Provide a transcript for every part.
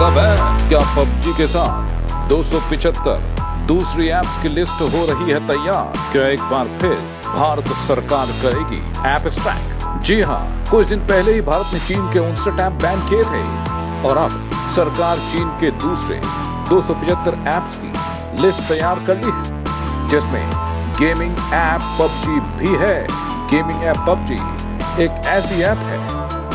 होगा बैन। क्या पबजी के साथ 275 दूसरी ऐप्स की लिस्ट हो रही है तैयार? क्या एक बार फिर भारत सरकार करेगी ऐप स्ट्राइक? जी हाँ, कुछ दिन पहले ही भारत ने चीन के 59 ऐप बैन किए थे और अब सरकार चीन के दूसरे 275 ऐप्स की लिस्ट तैयार कर ली है, जिसमें गेमिंग ऐप पबजी भी है। गेमिंग ऐप पबजी एक ऐसी ऐप है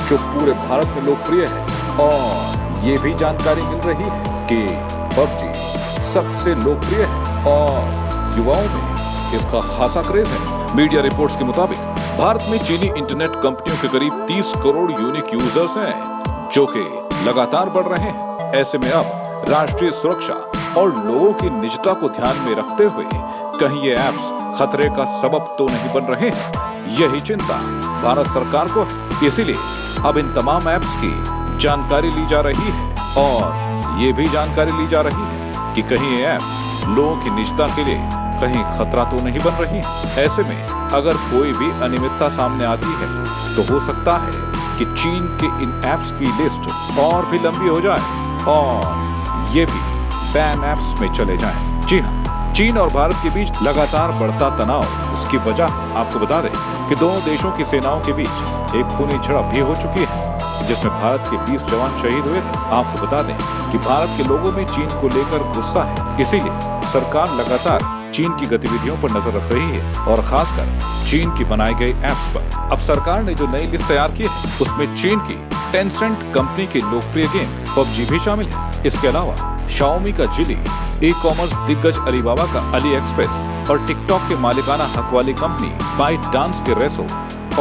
जो पूरे भारत में लोकप्रिय है और ये भी जानकारी मिल रही है कि पबजी सबसे लोकप्रिय है और युवाओं में इसका खासा क्रेज है। मीडिया रिपोर्ट्स के मुताबिक भारत में चीनी इंटरनेट कंपनियों के करीब 30 करोड़ यूनिक यूजर्स हैं, जो कि लगातार बढ़ रहे हैं। ऐसे में अब राष्ट्रीय सुरक्षा और लोगों की निजता को ध्यान में रखते हुए कहीं ये ऐप्स खतरे का सबब तो नहीं बन रहे हैं, यही चिंता भारत सरकार को है। इसीलिए अब इन तमाम ऐप्स की जानकारी ली जा रही है और ये भी जानकारी ली जा रही है कि कहीं ये ऐप लोगों की निजता के लिए कहीं खतरा तो नहीं बन रही है। ऐसे में अगर कोई भी अनियमितता सामने आती है तो हो सकता है कि चीन के इन ऐप्स की लिस्ट और भी लंबी हो जाए और ये भी बैन ऐप्स में चले जाएं। जी हाँ, चीन और भारत के बीच लगातार बढ़ता तनाव, इसकी वजह आपको बता दें कि दोनों देशों की सेनाओं के बीच एक खूनी झड़प भी हो चुकी है, जिसमें भारत के 20 जवान शहीद हुए थे। आपको बता दें कि भारत के लोगों में चीन को लेकर गुस्सा है, इसीलिए सरकार लगातार चीन की गतिविधियों पर नजर रख रही है और खासकर चीन की बनाई गई ऐप्स पर। अब सरकार ने जो नई लिस्ट तैयार की है उसमें चीन की टेंसेंट कंपनी के लोकप्रिय गेम पबजी भी शामिल है। इसके अलावा शाओमी का जिली, ई कॉमर्स दिग्गज अलीबाबा का अली एक्सप्रेस और टिकटॉक के मालिकाना हक वाली कंपनी बाइट डांस के रेसो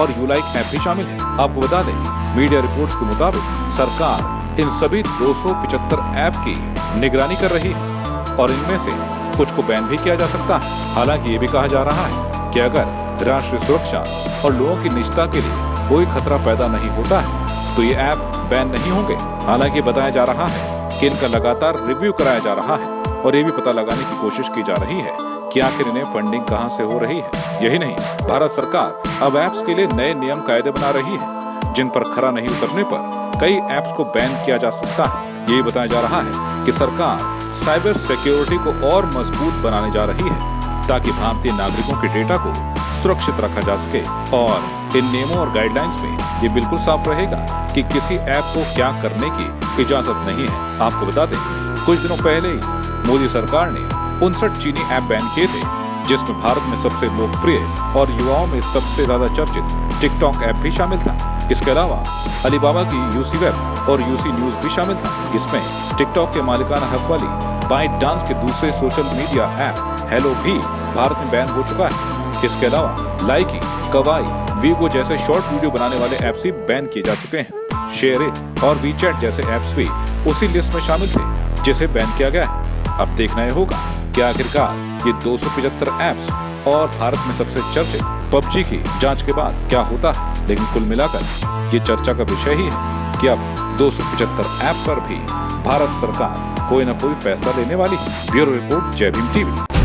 और यूलाइक ऐप भी शामिल है। आपको बता दें, मीडिया रिपोर्ट्स के मुताबिक सरकार इन सभी 275 ऐप की निगरानी कर रही है और इनमें से कुछ को बैन भी किया जा सकता है। हालांकि ये भी कहा जा रहा है कि अगर राष्ट्रीय सुरक्षा और लोगों की निजता के लिए कोई खतरा पैदा नहीं होता है तो ये ऐप बैन नहीं होंगे। हालांकि बताया जा रहा है कि इनका लगातार रिव्यू कराया जा रहा है और ये भी पता लगाने की कोशिश की जा रही है कि आखिर इन्हें फंडिंग कहां से हो रही है। यही नहीं, भारत सरकार अब ऐप्स के लिए नए नियम कायदे बना रही है, जिन पर खरा नहीं उतरने पर कई ऐप्स को बैन किया जा सकता है। ये बताया जा रहा है कि सरकार साइबर सिक्योरिटी को और मजबूत बनाने जा रही है ताकि भारतीय नागरिकों के डेटा को सुरक्षित रखा जा सके और इन नियमों और गाइडलाइंस में ये बिल्कुल साफ रहेगा कि किसी ऐप को क्या करने की इजाजत नहीं है। आपको बता दें, कुछ दिनों पहले ही मोदी सरकार ने 59 चीनी ऐप बैन किए थे, जिसमें भारत में सबसे लोकप्रिय और युवाओं में सबसे ज्यादा चर्चित टिकटॉक ऐप भी शामिल था। इसके अलावा अलीबाबा की यूसी वेब और यूसी न्यूज भी शामिल था। इसमें टिकटॉक के मालिकाना हक वाली बाइट डांस के दूसरे सोशल मीडिया ऐप हेलो भी भारत में बैन हो चुका है। इसके अलावा लाइकी, कवाई, वीगो जैसे शॉर्ट वीडियो बनाने वाले ऐप्स भी बैन किए जा चुके हैं। शेयर इट और वीचैट जैसे ऐप्स भी उसी लिस्ट में शामिल थे जिसे बैन किया गया है। अब देखना यह होगा कि आखिरकार ये 275 ऐप्स और भारत में सबसे चर्चित पबजी की जांच के बाद क्या होता है। लेकिन कुल मिलाकर ये चर्चा का विषय ही है कि अब 275 ऐप पर भी भारत सरकार कोई न कोई फैसला लेने वाली है। ब्यूरो रिपोर्ट, जय भीम टीवी।